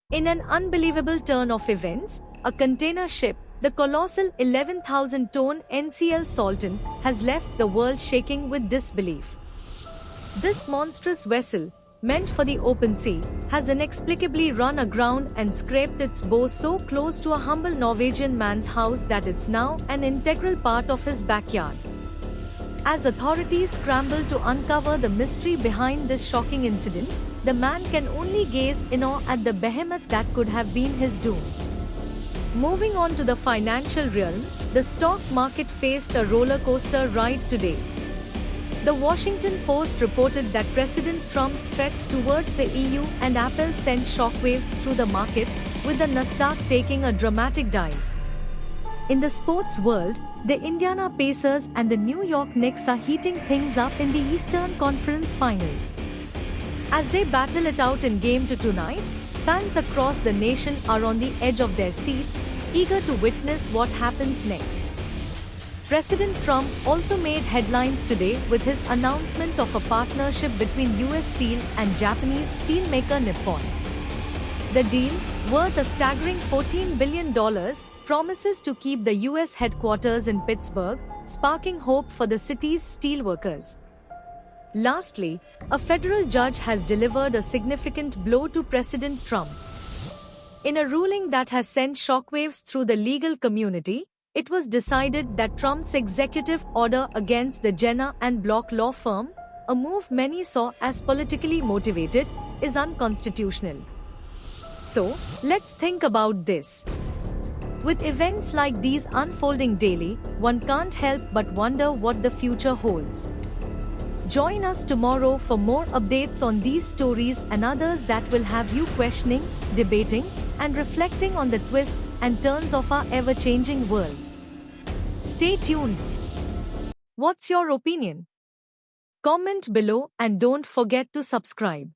In an unbelievable turn of events, a container ship, the colossal 11,000-ton NCL Sultan, has left the world shaking with disbelief. This monstrous vessel, meant for the open sea, has inexplicably run aground and scraped its bow so close to a humble Norwegian man's house that it's now an integral part of his backyard. As authorities scramble to uncover the mystery behind this shocking incident, the man can only gaze in awe at the behemoth that could have been his doom. Moving on to the financial realm, the stock market faced a roller coaster ride today. The Washington Post reported that President Trump's threats towards the EU and Apple sent shockwaves through the market, with the Nasdaq taking a dramatic dive. In the sports world, the Indiana Pacers and the New York Knicks are heating things up in the Eastern Conference Finals. As they battle it out in Game 2 tonight, fans across the nation are on the edge of their seats, eager to witness what happens next. President Trump also made headlines today with his announcement of a partnership between US Steel and Japanese steelmaker Nippon. The deal, worth a staggering $14 billion, promises to keep the US headquarters in Pittsburgh, sparking hope for the city's steelworkers. Lastly, a federal judge has delivered a significant blow to President Trump. In a ruling that has sent shockwaves through the legal community, it was decided that Trump's executive order against the Jenner and Block law firm, a move many saw as politically motivated, is unconstitutional. So, let's think about this. With events like these unfolding daily, one can't help but wonder what the future holds. Join us tomorrow for more updates on these stories and others that will have you questioning, debating, and reflecting on the twists and turns of our ever-changing world. Stay tuned. What's your opinion? Comment below and don't forget to subscribe.